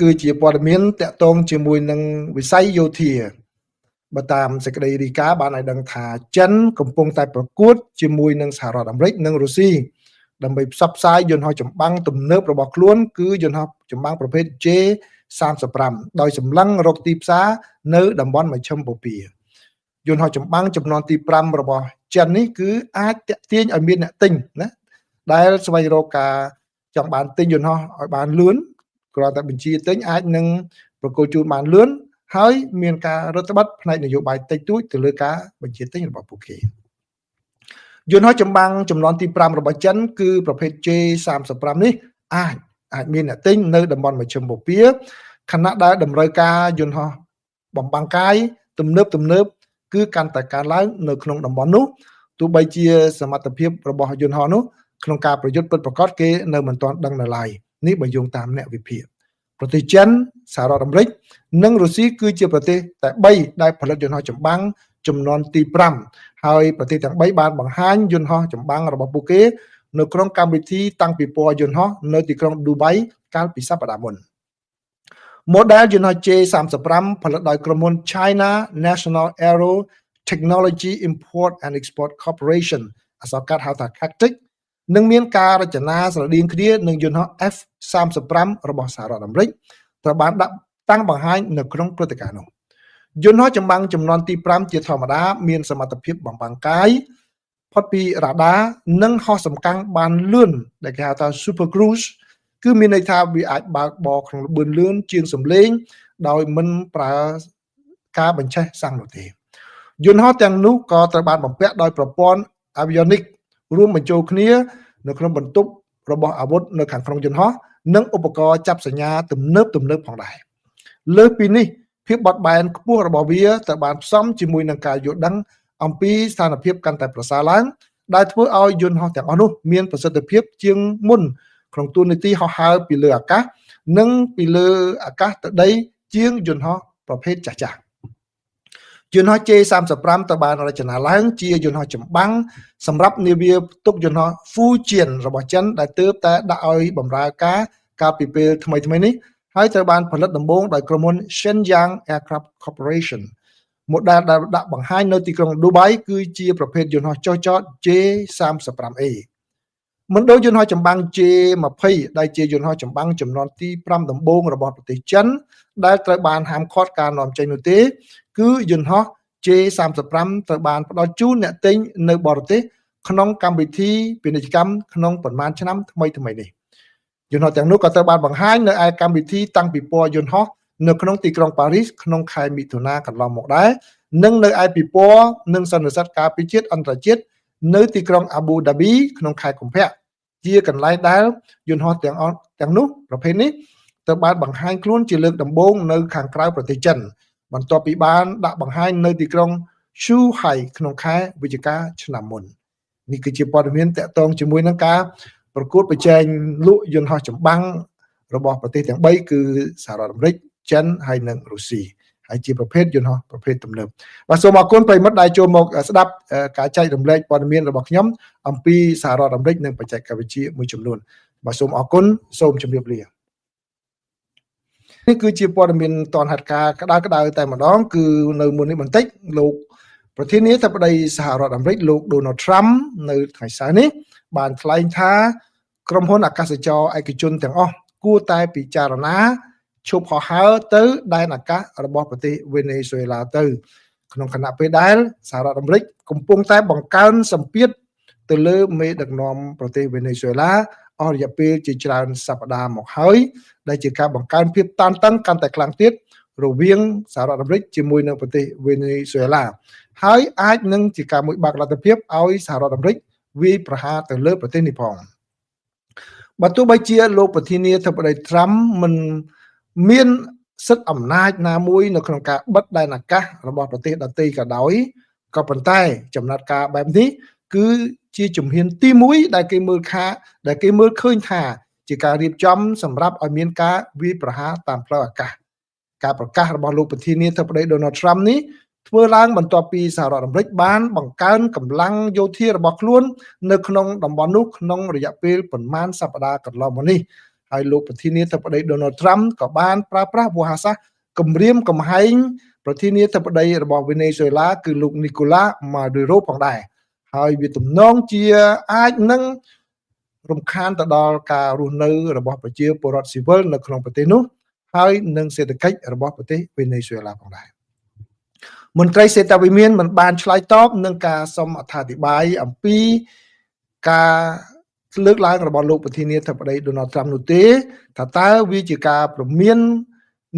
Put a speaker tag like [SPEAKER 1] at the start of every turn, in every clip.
[SPEAKER 1] គឺជាព័ត៌មានតាក់ទងជាមួយនឹងវិស័យយោធាបើតាមសេចក្តីរាយការណ៍បានឲ្យដឹងថាចិនកំពុងតែប្រកួតជាមួយនឹងសហរដ្ឋអាមេរិកនិងរុស្ស៊ីដើម្បីផ្សព្វផ្សាយយន្តហោះចម្បាំងទំនើបរបស់ខ្លួនគឺយន្តហោះចម្បាំងប្រភេទ J35 ដោយសម្លឹងរកទីផ្សារនៅតំបន់មជ្ឈិមបូព៌ាយន្តហោះចម្បាំងចំនួនទី5របស់ចិននេះគឺអាចទាក់ទាញឲ្យមានអ្នកទិញណាដែលស្វែងរកការចង់បានទិញយន្តហោះឲ្យបានលឿនគ្រាន់តែបញ្ជាទិញអាចនឹងប្រកួតជូនបានលឿនហើយមានការរដ្ឋបတ်ផ្នែកនយោបាយតិចតួចទៅលើការបញ្ជាទិញរបស់ពួកគេយន្តហោះចម្បាំងចំនួនទី5របស់ចិនគឺប្រភេទ J35 នេះអាចមានអ្នកទិញនៅតំបន់មជ្ឈិមបូព៌ាខណៈដែលតម្រូវការយន្តហោះបំបាំងកាយទំនើបគឺកាន់តែកើនឡើងនៅក្នុងតំបន់នោះទោះបីជាសមត្ថភាពរបស់យន្តហោះនោះក្នុងការប្រយុទ្ធពិតប្រាកដគេនៅមិនទាន់ដឹងនៅឡើយនេះបើយោងតាមអ្នកវិភាគប្រទេសចិនសហរដ្ឋអាមេរិកនិងរុស្ស៊ីគឺជាប្រទេសតែ3ដែលផលិតយន្តហោះចម្បាំងចំនួនទី5ហើយប្រទេសទាំង3បានបង្ហាញយន្តហោះចម្បាំងរបស់ពួកគេនៅក្នុងកម្មវិធីតាំងពិព័រណ៍យន្តហោះនៅទីក្រុងឌូបៃកាលពីសប្តាហ៍មុន Model យន្តហោះ J35 ផលិតដោយក្រុមហ៊ុន China National Aero Technology Import and Export Corporation អក្សរកាត់ហៅថា CATIC នឹងមានការរចនាស្រដៀងគ្នានឹងយន្តហោះ F35 របស់សហរដ្ឋអាមេរិកត្រូវបានដាក់តាំងបង្ហាញនៅក្នុងព្រឹត្តិការណ៍នោះយន្តហោះចម្បាំងចំនួនទី5ជាធម្មតាមានសមត្ថភាពបំបាំងកាយផុតពីរ៉ាដានិងហោះសំកាំងបានលឿនដែលគេហៅថា Super Cruise គឺមានន័យថាវាអាចបើកបរក្នុងល្បឿនលឿនជាងសំឡេងដោយមិនប្រើការបញ្ឆេះសាំងនោះទេយន្តហោះទាំងនោះក៏ត្រូវបានបំពាក់ដោយប្រព័ន្ធ avionics រួមបញ្ចូលគ្នានៅក្នុងបន្ទប់របស់អាវុធនៅខាងក្នុងយន្តហោះនិងឧបករណ៍ចាប់សញ្ញាទំនើបផងដែរលើសពីនេះភាពបត់បែនខ្ពស់របស់វាត្រូវបានផ្សំជាមួយនឹងការយល់ដឹងអំពីស្ថានភាពកាន់តែប្រសើរឡើងដែលធ្វើឲ្យយន្តហោះទាំងអស់នោះមានប្រសិទ្ធភាពជាងមុនក្នុងទូនាទីហោះហើរពីលើអាកាសនិងពីលើអាកាសទៅដីជាងយន្តហោះប្រភេទចាស់យន្តហោះ J35 ត្រូវបានរចនាឡើងជាយន្តហោះចម្បាំងសម្រាប់នាវាផ្ទុកយន្តហោះ Fujian របស់ចិនដែលទើបតែដាក់ឲ្យបម្រើការកាលពីពេលថ្មីនេះហើយត្រូវបានផលិតដំបូងដោយក្រុមហ៊ុន Shenyang Aircraft Corporation model ដែលដាក់បង្ហាញនៅទីក្រុងឌូបៃគឺជាប្រភេទយន្តហោះចុះចត J35A មិនដូចយន្តហោះចម្បាំង J20 ដែលជាយន្តហោះចម្បាំងចំនួនទី5ដំបូងរបស់ប្រទេសចិនដែលត្រូវបានហាមឃាត់ការនាំចេញនោះទេគឺយន្តហោះ J35 ត្រូវបានផ្ដល់ជូនអ្នកទិញនៅបរទេសក្នុងកម្មវិធីពាណិជ្ជកម្មក្នុងប្រមាណឆ្នាំថ្មីនេះយន្តហោះទាំងនោះក៏ត្រូវបានបង្ហាញនៅឯកម្មវិធីតាំងពិព័រណ៍យន្តហោះនៅក្នុងទីក្រុងប៉ារីសក្នុងខែមិថុនាកន្លងមកដែរនិងនៅឯពិព័រណ៍និងសន្និសីទការពារជាតិអន្តរជាតិនៅទីក្រុងអាប៊ូដាប៊ីក្នុងខែកុម្ភៈជាកន្លែងដែលយន្តហោះទាំងនោះប្រភេទនេះត្រូវបានបង្ហាញខ្លួនជាលើកដំបូងនៅខាងក្រៅប្រទេសចិនបន្ទាប់ពីបានដាក់បង្ហាញនៅទីក្រុង Shanghai ក្នុងខែវិច្ឆិកាឆ្នាំមុននេះគឺជាព័ត៌មានតាក់ទងជាមួយនឹងការប្រកួតប្រជែងលក់យន្តហោះចម្បាំងរបស់ប្រទេសទាំង3គឺសហរដ្ឋអាមេរិកចិនហើយនិងរុស្ស៊ីហើយជាប្រភេទយន្តហោះប្រភេទទំនើបបាទសូមអរគុណប្រិយមិត្តដែលចូលមកស្ដាប់ការចែករំលែកព័ត៌មានរបស់ខ្ញុំអំពីសហរដ្ឋអាមេរិកនិងបច្ចេកវិទ្យាមួយចំនួនបាទសូមអរគុណសូមជម្រាបលានេះគឺជាព័ត៌មានតនហេតុការណ៍ក្តៅតែម្ដងគឺនៅមុននេះបន្តិចលោកប្រធានាធិបតីសហរដ្ឋអាមេរិកលោក Donald Trump នៅថ្ងៃសៅរ៍នេះបានថ្លែងថាក្រុមហ៊ុនអាកាសចរឯកជនទាំងអស់គួរតែពិចារណាឈប់ហោះហើរទៅដែនអាកាសរបស់ប្រទេសវេណេស៊ុយអេឡាទៅក្នុងខណៈពេលដែលសហរដ្ឋអាមេរិកកំពុងតែបង្កើនសម្ពាធទៅលើមេដឹកនាំប្រទេសវេណេស៊ុយអេឡាអស់រយៈពេលជាច្រើនសប្តាហ៍មកហើយដែលជាការបង្កើនភាពតានតឹងកាន់តែខ្លាំងទៀតរវាងសហរដ្ឋអាមេរិកជាមួយនឹងប្រទេសវេណេស៊ុយអេឡាហើយអាចនឹងជាការមួយបាក់លទ្ធភាពឲ្យសហរដ្ឋអាមេរិកវាយប្រហារទៅលើប្រទេសនេះផងបើទោះបីជាលោកប្រធានាធិបតី Trump មិនមានសិទ្ធិអំណាចណាមួយនៅក្នុងការបិទដែនអាកាសរបស់ប្រទេសដទៃក៏ដោយក៏ប៉ុន្តែចំណាត់ការបែបនេះគឺជាជំហានទី1ដែលគេមើលឃើញថាជាការរៀបចំសម្រាប់ឲ្យមានការវាយប្រហារតាមផ្លូវអាកាសការប្រកាសរបស់លោកប្រធានាធិបតី Donald Trump នេះធ្វើឡើងបន្ទាប់ពីសហរដ្ឋអាមេរិកបានបង្កើនកម្លាំងយោធារបស់ខ្លួននៅក្នុងតំបន់នោះក្នុងរយៈពេលប្រមាណសប្តាហ៍កន្លងមកនេះ ហើយលោកប្រធានាធិបតី Donald Trump ក៏បានប្រើប្រាស់វោហារសាស្ត្រគម្រាមកំហែងប្រធានាធិបតីរបស់វេណេស៊ុយឡាគឺលោក Nicolas Maduro ផងដែរហើយវាទំនងជាអាចនឹងរំខានទៅដល់ការរស់នៅរបស់ប្រជាពលរដ្ឋស៊ីវិលនៅក្នុងប្រទេសនោះហើយនឹងសេដ្ឋកិច្ចរបស់ប្រទេសវេណេស៊ុយឡាផងដែរមន្ត្រីសេដ្ឋវិមានមិនបានឆ្លើយតបនឹងការសុំអត្ថាធិប្បាយអំពីការលើកឡើងរបស់លោកប្រធានាធិបតី Donald Trump នោះទេថាតើវាជាការព្រមាន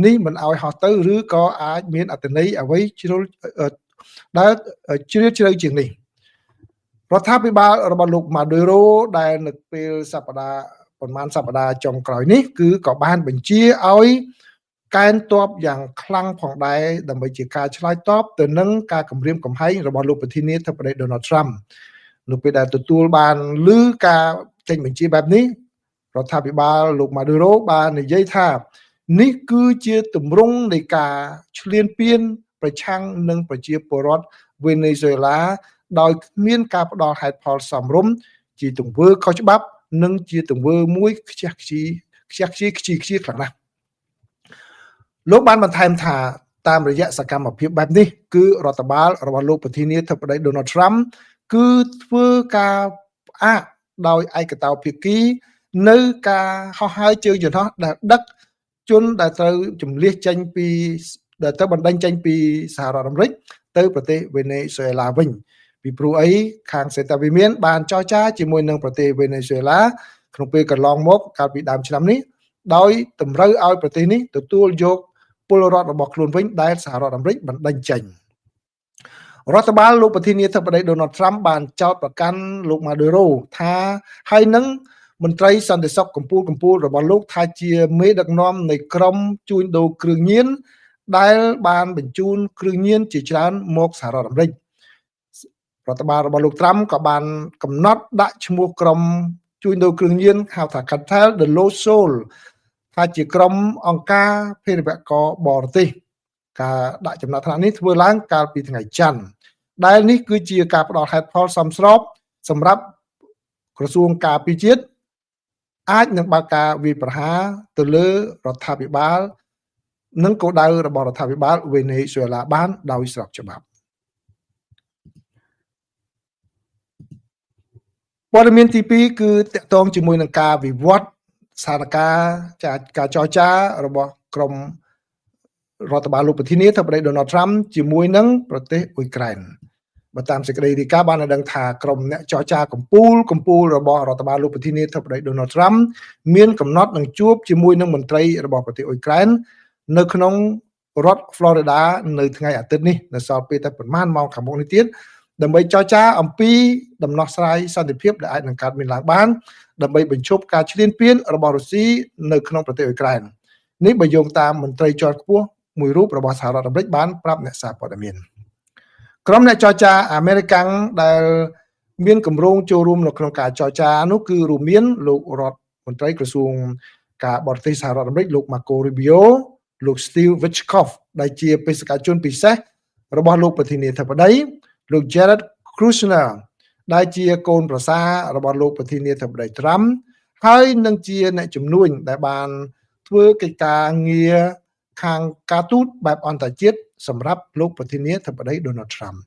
[SPEAKER 1] នេះមិនឲ្យហោះទៅឬក៏អាចមានអត្ថន័យអ្វីជ្រុលដែលជ្រាលជ្រៅជាងនេះរដ្ឋាភិបាលរបស់លោក Maduro ដែលនៅពេលប្រហែលសប្តាហ៍ចុងក្រោយនេះគឺក៏បានបញ្ជាឲ្យកែនទ័ពយ៉ាងខ្លាំងផងដែរដើម្បីជាការឆ្លើយតបទៅនឹងការគម្រាមកំហែងរបស់លោកប្រធានាធិបតី Donald Trump នៅពេលដែលទទួលបានឮការចេញបញ្ជាបែបនេះរដ្ឋាភិបាលលោក Maduro បាននិយាយថានេះគឺជាទម្រង់នៃការឈ្លានពានប្រឆាំងនឹងប្រជាពលរដ្ឋវេណេស៊ុយឡាដោយគ្មានការផ្ដល់ហេតុផលសមរម្យជាទង្វើខុសច្បាប់និងជាទង្វើមួយខ្ជះខ្ជាខ្លាំងណាស់លោកបានបន្ថែមថាតាមរយៈសកម្មភាពបែបនេះគឺរដ្ឋបាលរបស់លោកប្រធានាធិបតី Donald Trump គឺធ្វើការផ្អាកដោយឯកតោភាគីនៅការហោះហើរជើងយន្តហោះដែលដឹកជនដែលត្រូវជំនះចេញពីដែលទៅបណ្ដេញចេញពីសហរដ្ឋអាមេរិកទៅប្រទេសវេណេស៊ុយឡាវិញពីព្រោះអីខាងសេដ្ឋវិមានបានចរចាជាមួយនឹងប្រទេសវេណេស៊ុយឡាក្នុងពេលកន្លងមកកាលពីដើមឆ្នាំនេះដោយតម្រូវឲ្យប្រទេសនេះទទួលយកពលរដ្ឋរបស់ខ្លួនវិញដែលសហរដ្ឋអាមេរិកបណ្ដេញចេញរដ្ឋបាលលោកប្រធានាធិបតី Donald Trump បានចោទប្រកាន់លោក Maduro ថាហើយនឹងមន្ត្រីសន្តិសុខកម្ពុជារបស់លោកថាជាមេដឹកនាំនៃក្រុមជួញដូរគ្រឿងញៀនដែលបានបញ្ជូនគ្រឿងញៀនជាច្រើនមកសហរដ្ឋអាមេរិករដ្ឋបាលរបស់លោក Trump ក៏បានកំណត់ដាក់ឈ្មោះក្រុមជួញដូរគ្រឿងញៀនហៅថា Cartel de los Sols ថាជាក្រុមអង្គការភេរវករបរទេសការដាក់ចំណាត់ថ្នាក់នេះធ្វើឡើងកាលពីថ្ងៃច័ន្ទដែលនេះគឺជាការផ្ដល់ហេតុផលសមស្របសម្រាប់ក្រសួងការពារជាតិអាចនឹងបើកការវាយប្រហារទៅលើរដ្ឋាភិបាលនិងគោលដៅរបស់រដ្ឋាភិបាលវេណេស៊ុយឡាបានដោយស្របច្បាប់ព័ត៌មានទី2គឺតកតងជាមួយនឹងការវិវត្តស្ថានភាពការចរចារបស់ក្រុមរដ្ឋបាលលោកប្រធានាធិបតី Donald Trump ជាមួយនឹងប្រទេសអ៊ុយក្រែនបើតាមសេចក្តីរាយការណ៍បានឲ្យដឹងថាក្រុមអ្នកចរចាកម្ពុជារបស់រដ្ឋបាលលោកប្រធានាធិបតី Donald Trump មានកំណត់នឹងជួបជាមួយនឹងមន្ត្រីរបស់ប្រទេសអ៊ុយក្រែននៅក្នុងរដ្ឋ Florida នៅថ្ងៃអាទិត្យនេះនៅសល់ពេលតែប្រហែលម៉ោងខាងមុខនេះទៀតដើម្បីចរចាអំពីដំណោះស្រាយសន្តិភាពដែលអាចនឹងកើតមានឡើងបានដើម្បីបញ្ឈប់ការឈ្លានពានរបស់រុស្ស៊ីនៅក្នុងប្រទេសអ៊ុយក្រែននេះបើយោងតាមមន្ត្រីជាន់ខ្ពស់មួយរូបរបស់សហរដ្ឋអាមេរិកបានប្រាប់អ្នកសារព័ត៌មានក្រុមអ្នកចរចាអាមេរិកាំងដែលមានគម្រោងចូលរួមនៅក្នុងការចរចានោះគឺរួមមានលោករដ្ឋមន្ត្រីក្រសួងការបរទេសសហរដ្ឋអាមេរិកលោក Marco Rubio លោក Steve Witkoff ដែលជាបេសកជនពិសេសរបស់លោកប្រធានាធិបតីលោក Jared Kushner ដែលជាកូនប្រសាររបស់លោកប្រធានាធិបតី Trump ហើយនឹងជាអ្នកជំនួញដែលបានធ្វើកិច្ចការងារខាងការទូតបែបអន្តរជាតិសម្រាប់លោកប្រធានាធិបតី Donald Trump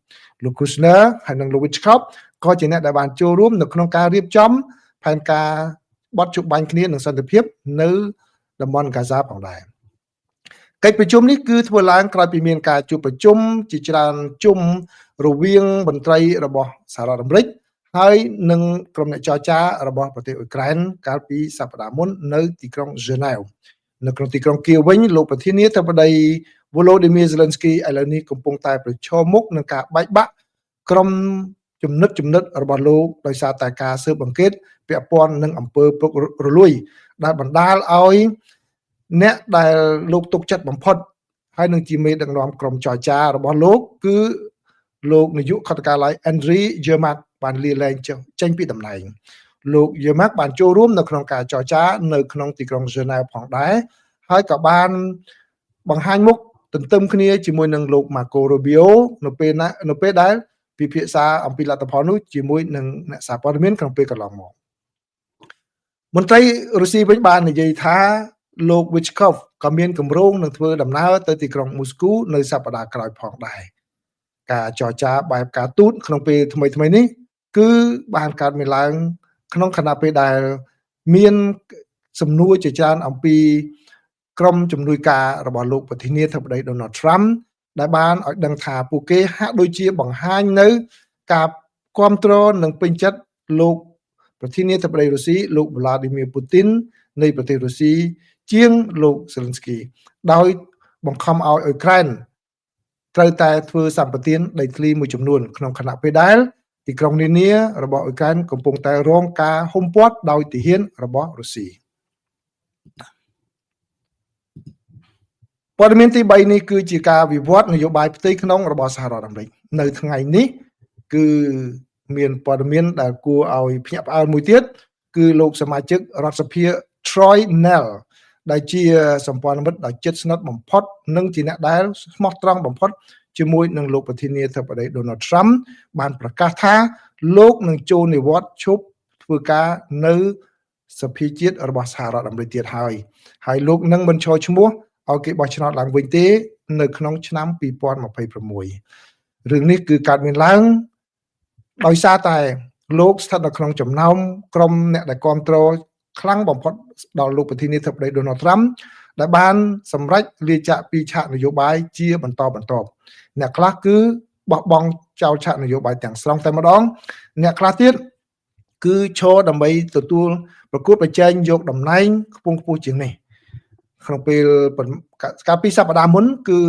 [SPEAKER 1] លោក Kushner ហើយនិងលោក Witkoff ក៏ជាអ្នកដែលបានចូលរួមនៅក្នុងការរៀបចំផែនការបត់ជប់បាញ់គ្នានឹងសន្តិភាពនៅតំបន់កាហ្សាផងដែរកិច្ចប្រជុំនេះគឺធ្វើឡើងក្រោយពីមានការជួបប្រជុំជាច្រើនជុំរវាងមន្ត្រីរបស់សហរដ្ឋអាមេរិកហើយនឹងក្រុមអ្នកចរចារបស់ប្រទេសអ៊ុយក្រែនកាលពីសប្តាហ៍មុននៅទីក្រុង Geneva នៅក្នុងទីក្រុងគៀវវិញលោកប្រធានាធិបតី Volodymyr Zelensky ឥឡូវនេះកំពុងតែប្រឈមមុខនឹងការបែកបាក់ក្រុមចំណិតរបស់លោកដោយសារតែការស៊ើបអង្កេតពាក់ព័ន្ធនឹងអំពើពុករលួយដែលបណ្ដាលឲ្យអ្នកដែលលោកទុកចិត្តបំផុតហើយនឹងជាមេដឹកនាំក្រុមចរចារបស់លោកគឺលោកនាយកខុទ្ទកាល័យ Andriy Yermak បានលាលែងចេញពីតំណែងលោក Yermak បានចូលរួមនៅក្នុងការចរចានៅក្នុងទីក្រុង Geneva ផងដែរហើយក៏បានបង្ហាញមុខទន្ទឹមគ្នាជាមួយនឹងលោក Marco Rubio នៅពេលដែលពិភាក្សាអំពីលទ្ធផលនោះជាមួយនឹងអ្នកសារព័ត៌មានក្នុងពេលកន្លងមក មន្ត្រីរុស្ស៊ីវិញបាននិយាយថាលោក Vychkov ក៏មានគម្រោងនឹងធ្វើដំណើរទៅទីក្រុងមូស្គូនៅសប្តាហ៍ក្រោយផងដែរការចរចាបែបការទូតក្នុងពេលថ្មីៗនេះគឺបានកើតមានឡើងក្នុងខណៈពេលដែលមានសំណួរជាច្រើនអំពីក្រុមជំនួយការរបស់លោកប្រធានាធិបតី Donald Trump ដែលបានឲ្យដឹងថាពួកគេហាក់ដូចជាបង្ហាញនៅការគាំទ្រនិងពេញចិត្តលោកប្រធានាធិបតីរុស្ស៊ីលោក Vladimir Putin នៃប្រទេសរុស្ស៊ីជាងលោក Zelensky ដោយបង្ខំឲ្យអ៊ុយក្រែនត្រូវតែធ្វើសម្បទានដីធ្លីមួយចំនួនក្នុងខណៈពេលដែលទីក្រុងនានារបស់អ៊ុយក្រែនកំពុងតែរងការហុំព័ទ្ធដោយទាហានរបស់រុស្ស៊ីព័ត៌មានទី3នេះគឺជាការវិវត្តនយោបាយផ្ទៃក្នុងរបស់សហរដ្ឋអាមេរិកនៅថ្ងៃនេះគឺមានព័ត៌មានដែលគួរឲ្យភ្ញាក់ផ្អើលមួយទៀតគឺលោកសមាជិករដ្ឋសភា Troy Nell ដែលជាសម្ព័ន្ធមិត្តដ៏ជិតស្និទ្ធបំផុតនិងជាអ្នកដែលស្មោះត្រង់បំផុតជាមួយនឹងលោកប្រធានាធិបតី Donald Trump បានប្រកាសថាលោកនឹងចូលនិវត្តន៍ឈប់ធ្វើការនៅសភាជាតិរបស់សហរដ្ឋអាមេរិកទៀតហើយលោកនឹងមិនឈរឈ្មោះឲ្យគេបោះឆ្នោតឡើងវិញទេនៅក្នុងឆ្នាំ2026រឿងនេះគឺកើតមានឡើងដោយសារតែលោកស្ថិតនៅក្នុងចំណោមក្រុមអ្នកដែលគ្រប់គ្រងខ្លាំងបំផុតដល់លោកប្រធានាធិបតី Donald Trump ដែលបានសម្រេចលាចាកពីឆាកនយោបាយជាបន្តបន្ទាប់អ្នកខ្លះគឺបោះបង់ចោលឆាកនយោបាយទាំងស្រុងតែម្ដងអ្នកខ្លះទៀតគឺឈរដើម្បីទទួលប្រកួតប្រជែងយកតំណែងខ្ពង់ខ្ពស់ជាងនេះក្នុងពេលកាលពីសប្តាហ៍មុនគឺ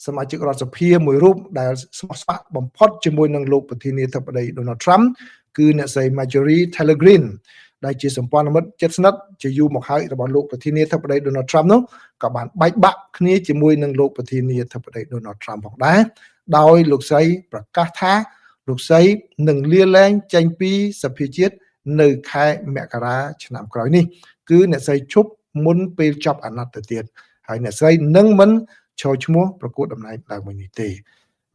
[SPEAKER 1] សមាជិករដ្ឋសភាមួយរូបដែលស្មោះស្ម័គ្របំផុតជាមួយនឹងលោកប្រធានាធិបតី Donald Trump គឺអ្នកស្រី Marjorie Taylor Greene ដែលជាសម្ព័ន្ធមិត្តជិតស្និទ្ធជាយូរមកហើយរបស់លោកប្រធានាធិបតី Donald Trump នោះក៏បានបែកបាក់គ្នាជាមួយនឹងលោកប្រធានាធិបតី Donald Trump ផងដែរដោយលោកស្រីប្រកាសថាលោកស្រីនឹងលាលែងចេញពីសភាជាតិនៅខែមករាឆ្នាំក្រោយនេះគឺអ្នកស្រីឈប់មុនពេលចប់អាណត្តិទៅទៀតហើយអ្នកស្រីនឹងមិនឈរឈ្មោះប្រកួតតំណែងឡើងវិញនេះទេ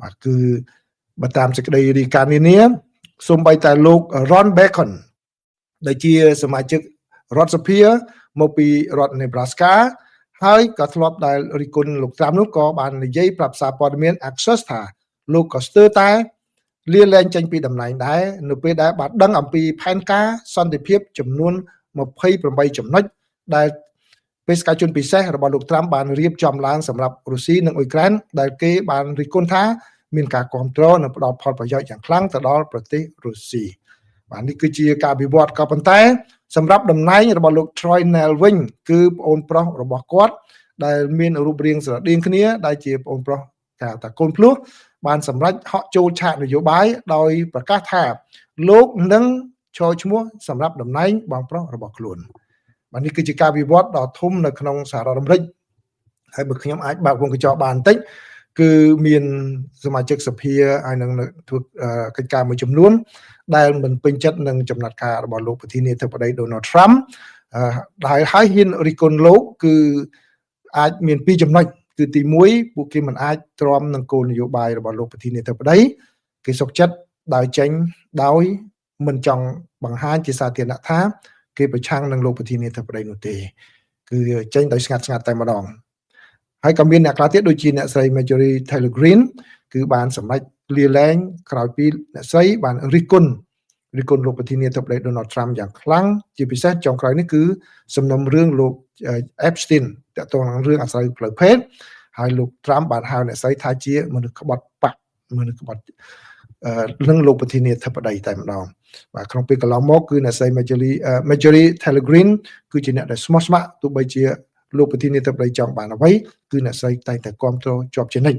[SPEAKER 1] បាទគឺបើតាមសេចក្តីរាយការណ៍នានាសូម្បីតែលោក Ron Bacon ដែលជាសមាជិករដ្ឋសភាមកពីរដ្ឋ Nebraska ហើយក៏ធ្លាប់ដែលរិះគន់លោកត្រាំនោះក៏បាននិយាយប្រាប់សារព័ត៌មាន Axios ថាលោកក៏ស្ទើរតែលាលែងចេញពីតំណែងដែរនៅពេលដែលបានដឹងអំពីផែនការសន្តិភាពចំនួន28ចំណុចដែលបេសកជនពិសេសរបស់លោកត្រាំបានរៀបចំឡើងសម្រាប់រុស្ស៊ីនិងអ៊ុយក្រែនដែលគេបានរិះគន់ថាមានការគ្រប់គ្រងនិងផ្ដល់ផលប្រយោជន៍យ៉ាងខ្លាំងទៅដល់ប្រទេសរុស្ស៊ីបាទនេះគឺជាការវិវត្តក៏ប៉ុន្តែសម្រាប់តំណែងរបស់លោក Troy Nell វិញគឺប្អូនប្រុសរបស់គាត់ដែលមានរូបរាងស្រដៀងគ្នាដែលជាប្អូនប្រុសថាកូនភ្លោះបានសម្រេចហក់ចូលឆាកនយោបាយដោយប្រកាសថាលោកនឹងឈរឈ្មោះសម្រាប់តំណែងបងប្រុសរបស់ខ្លួនបាទនេះគឺជាការវិវត្តដ៏ធំនៅក្នុងសហរដ្ឋអាមេរិកហើយបើខ្ញុំអាចបើកវងកញ្ចក់បានបន្តិចគឺមានសមាជិកសភាហើយនឹងធ្វើកិច្ចការមួយចំនួនដែលមិនពេញចិត្តនឹងចំណាត់ការរបស់លោកប្រធានាធិបតី Donald Trump ហើយហ៊ានរិះគន់លោកគឺអាចមាន2ចំណុចគឺទី1ពួកគេមិនអាចទ្រាំនឹងគោលនយោបាយរបស់លោកប្រធានាធិបតីគេសុខចិត្តដោយចេញដោយមិនចង់បង្ហាញជាសាធារណៈថាគេប្រឆាំងនឹងលោកប្រធានាធិបតីនោះទេគឺចេញដោយស្ងាត់តែម្ដងហើយក៏មានអ្នកខ្លះទៀតដូចជាអ្នកស្រី Marjorie Taylor Greene គឺបានសម្រេចលាលែងក្រោយពីអ្នកស្រីបានរិះគន់លោកប្រធានាធិបតី Donald Trump យ៉ាងខ្លាំងជាពិសេសចុងក្រោយនេះគឺសំណុំរឿងលោក Epstein ទាក់ទងនឹងរឿងអាស្រ័យផ្លូវភេទហើយលោក Trump បានហៅអ្នកស្រីថាជាមនុស្សក្បត់បាក់មនុស្សក្បត់នឹងលោកប្រធានាធិបតីតែម្ដងបាទក្នុងពេលកន្លងមកគឺអ្នកស្រី Marjorie Taylor Greene គឺជាអ្នកដែលស្មោះស្ម័គ្រទោះបីជាលោកប្រធានាធិបតីចង់បានអ្វីគឺអ្នកស្រីតែងតែគ្រប់គ្រងជាប់ជានិច្ច